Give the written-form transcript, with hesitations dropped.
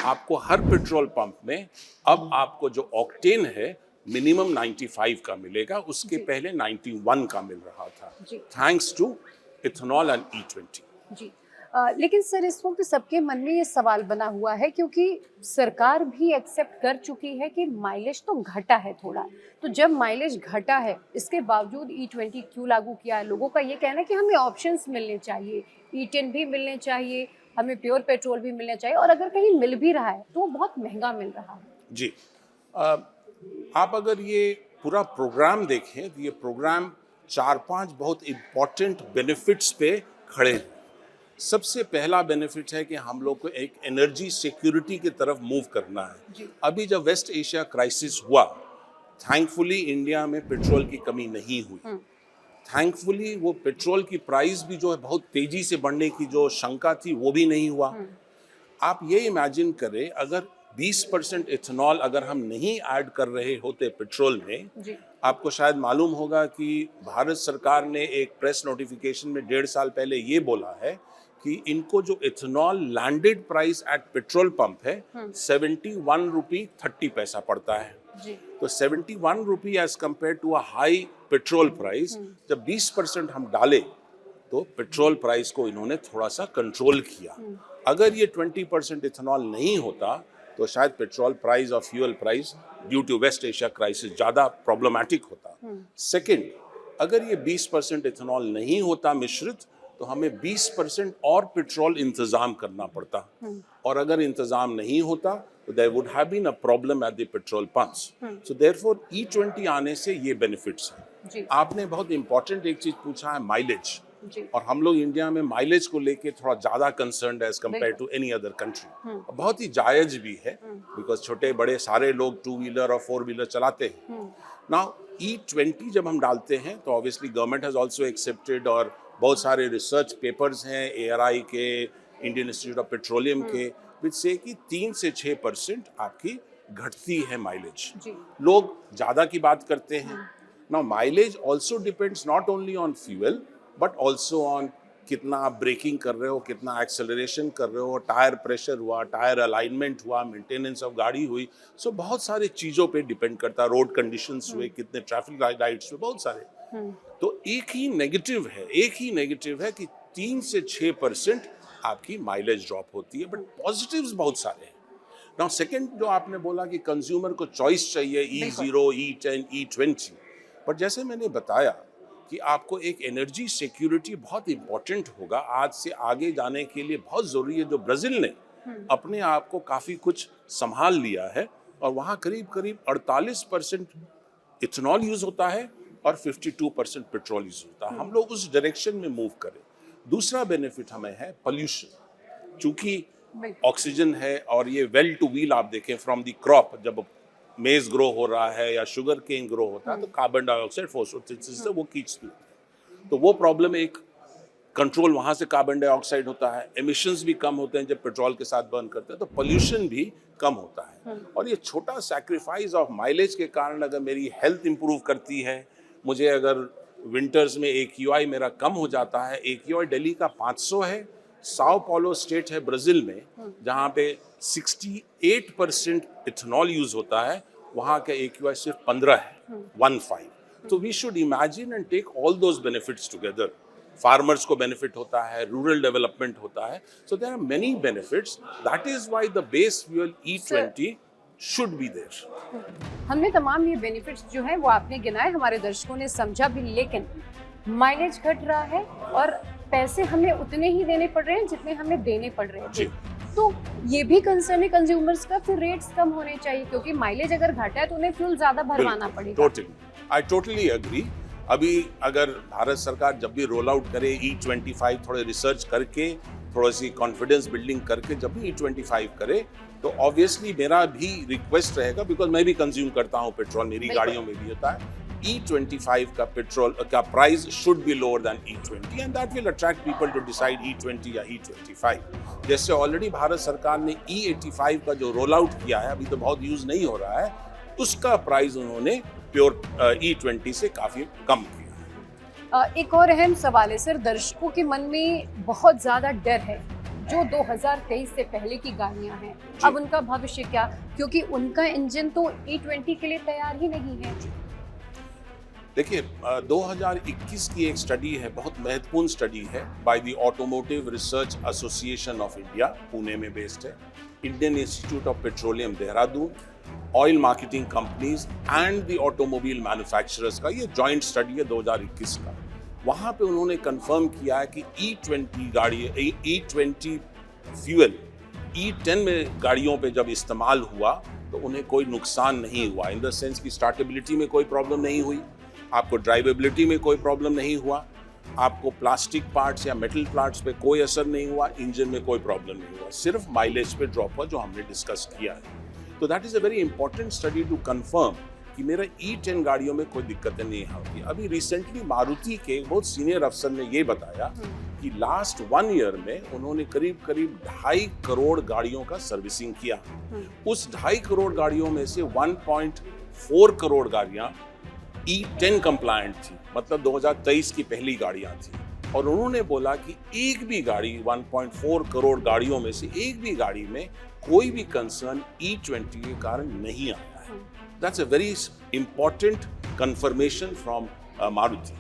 आपको हर petrol pump में अब आपको जो ऑक्टेन है मिनिमम 95 का मिलेगा, उसके पहले 91 का मिल रहा था, thanks to ethanol and E20। जी लेकिन सर इस वक्त सबके मन में ये सवाल बना हुआ है, क्योंकि सरकार भी एक्सेप्ट कर चुकी है कि माइलेज तो घटा है थोड़ा, तो जब माइलेज घटा है इसके बावजूद E20 क्यों लागू किया है? लोगों का ये कहना है कि हमें ऑप्शंस मिलने चाहिए, E10 भी मिलने चाहिए, हमें प्योर पेट्रोल भी मिलना चाहिए, और अगर कहीं मिल भी रहा है तो वो बहुत महंगा मिल रहा है। जी आप अगर ये पूरा प्रोग्राम देखें तो ये प्रोग्राम 4-5 बहुत इम्पॉर्टेंट बेनिफिट्स पे खड़े हैं। सबसे पहला बेनिफिट है कि हम लोग को एक एनर्जी सिक्योरिटी की तरफ मूव करना है। अभी जब वेस्ट एशिया क्राइसिस हुआ, थैंकफुली इंडिया में पेट्रोल की कमी नहीं हुई। थैंकफुली वो पेट्रोल की प्राइस भी जो है बहुत तेजी से बढ़ने की जो शंका थी वो भी नहीं हुआ। आप ये इमेजिन करें, अगर 20% इथेनॉल अगर हम नहीं ऐड कर रहे होते पेट्रोल में, आपको शायद मालूम होगा कि भारत सरकार ने एक प्रेस नोटिफिकेशन में 1.5 साल पहले ये बोला है कि इनको जो ethanol landed price at petrol pump है 71 रुपी 30 पैसा पड़ता है। तो 71 rupee as compared to a high petrol price, जब 20% हम डाले तो पेट्रोल प्राइस को इन्होंने थोड़ा सा कंट्रोल किया। अगर ये 20% इथेनॉल नहीं होता तो शायद पेट्रोल प्राइस और fuel price due to West Asia crisis ज़्यादा प्रॉब्लमैटिक होता। सेकेंड, अगर ये 20% इथेनॉल नहीं होता मिश्रित, तो हमें 20% और पेट्रोल इंतजाम करना पड़ता, और अगर इंतजाम नहीं होता तो there would have been a problem at the petrol pumps. So therefore E20 आने से ये बेनिफिट्स हैं। आपने बहुत इंपॉर्टेंट एक चीज पूछा है, माइलेज, और हम लोग इंडिया में माइलेज को लेके थोड़ा ज्यादा कंसर्न्ड है as compared to any other country. बहुत ही जायज भी है, बिकॉज छोटे बड़े सारे लोग 2 व्हीलर और 4 व्हीलर चलाते हैं। नाउ E20 जब हम डालते हैं तो obviously government has also accepted, और बहुत सारे रिसर्च पेपर्स हैं ARI के, इंडियन इंस्टीट्यूट ऑफ पेट्रोलियम के, विच से कि 3 से 6% आपकी घटती है माइलेज। लोग ज़्यादा की बात करते हैं। Now mileage also depends not only on fuel but also on कितना आप ब्रेकिंग कर रहे हो, कितना एक्सेलरेशन कर रहे हो, टायर प्रेशर हुआ, टायर अलाइनमेंट हुआ, मेंटेनेंस ऑफ गाड़ी हुई। सो बहुत सारी चीज़ों पे डिपेंड करता है, रोड कंडीशंस हुए, कितने ट्रैफिक लाइट्स हुए, बहुत सारे। तो एक ही नेगेटिव है कि 3 से 6% आपकी माइलेज ड्रॉप होती है, बट पॉजिटिव्स बहुत सारे हैं। नाउ सेकंड, जो आपने बोला कि कंज्यूमर को चॉइस चाहिए E0, E10, E20, बट जैसे मैंने बताया कि आपको एक एनर्जी सिक्योरिटी बहुत इंपॉर्टेंट होगा आज से आगे जाने के लिए, बहुत ज़रूरी है। जो ब्राज़ील ने अपने आप को काफ़ी कुछ संभाल लिया है, और वहाँ करीब 48% इथेनॉल यूज़ होता है और 52% पेट्रोल यूज़ होता है। हम लोग उस डायरेक्शन में मूव करें। दूसरा बेनिफिट हमें है पोल्यूशन, चूँकि ऑक्सीजन है, और ये वेल टू व्हील आप देखें फ्रॉम द क्रॉप, जब मेज ग्रो हो रहा है या शुगर केन ग्रो होता है तो कार्बन डाइऑक्साइड फोटोसिंथेसिस से वो खींचती है, तो वो प्रॉब्लम एक कंट्रोल, वहाँ से कार्बन डाइऑक्साइड होता है। एमिशंस भी कम होते हैं जब पेट्रोल के साथ बर्न करते हैं, तो पोल्यूशन भी कम होता है। और ये छोटा सैक्रिफाइस ऑफ माइलेज के कारण अगर मेरी हेल्थ इंप्रूव करती है, मुझे अगर विंटर्स में AQI मेरा कम हो जाता है, AQI दिल्ली का 500 है, साओ पॉलो स्टेट है ब्राज़ील में जहाँ पे 68% इथेनॉल यूज होता है, वहाँ का AQI सिर्फ 15 है, 15। तो we should imagine and take all those benefits together. Farmers को बेनिफिट होता है, रूरल डेवलपमेंट होता है, so there are many benefits. That is why the base fuel E20 should be there. हमने तमाम ये बेनिफिट्स जो हैं वो आपने गिनाए, हमारे दर्शकों ने समझा भी, लेकिन माइलेज घट रहा है और पैसे हमें उतने ही देने पड़ रहे हैं जितने हमें देने पड़ रहे थे। तो ये भी कंसर्न है कंज्यूमर्स का, फिर रेट्स कम होने चाहिए, क्योंकि माइलेज अगर घटा है तो उन्हें फ्यूल ज्यादा भरवाना पड़ेगा। I totally agree. अभी अगर भारत सरकार जब भी रोल आउट करे E25, थोड़े रिसर्च करके, थोड़ी सी कॉन्फिडेंस बिल्डिंग करके जब भी E25 करे, तो ऑब्वियसली मेरा भी रिक्वेस्ट रहेगा, बिकॉज मैं भी कंज्यूम करता हूँ पेट्रोल, मेरी गाड़ियों में भी होता है, E25 का पेट्रोल का price should be lower than E20, and that will attract people to decide E20 या E25। जैसे ऑलरेडी भारत सरकार ने E85 का जो रोल आउट किया है, अभी तो बहुत यूज नहीं हो रहा है, उसका प्राइस उन्होंने प्योर E20 से काफी कम किया है। एक और अहम सवाल है सर, दर्शकों के मन में बहुत ज्यादा डर है जो 2023 से पहले की गाड़ियां हैं, अब उनका भविष्य क्या, क्योंकि उनका इंजन तो E20 के लिए तैयार ही नहीं है। देखिए 2021 की एक स्टडी है, बहुत महत्वपूर्ण स्टडी है, by the automotive research association of India, Pune में बेस्ड है, Indian institute of petroleum Dehradun, oil marketing companies and the automobile manufacturers का ये जॉइंट स्टडी है 2021 का। वहाँ पे उन्होंने कंफर्म किया है कि E20 गाड़ी, E20 फ्यूल E10 में गाड़ियों पे जब इस्तेमाल हुआ तो उन्हें कोई नुकसान नहीं हुआ, इन द सेंस की स्टार्टेबिलिटी में कोई प्रॉब्लम नहीं हुई, आपको ड्राइवेबिलिटी में कोई प्रॉब्लम नहीं हुआ, आपको प्लास्टिक पार्ट्स या मेटल पार्ट्स पे कोई असर नहीं हुआ, इंजन में कोई प्रॉब्लम नहीं हुआ, सिर्फ माइलेज पे ड्रॉप हुआ जो हमने डिस्कस किया है। तो that is a very important study to confirm कि मेरा E10 गाड़ियों में कोई दिक्कतें नहीं होती। अभी रिसेंटली मारुति के बहुत सीनियर अफसर ने ये बताया कि लास्ट 1 ईयर में उन्होंने करीब 2.5 करोड़ गाड़ियों का सर्विसिंग किया। उस 2.5 करोड़ गाड़ियों में से 1.4 करोड़ गाड़ियां E10 कंप्लायंट थी, मतलब 2023 की पहली गाड़ियां थी। और उन्होंने बोला कि एक भी गाड़ी 1.4 करोड़ गाड़ियों में से एक भी गाड़ी में कोई भी कंसर्न E20 के कारण नहीं आया है। That's a very important confirmation from Maruti.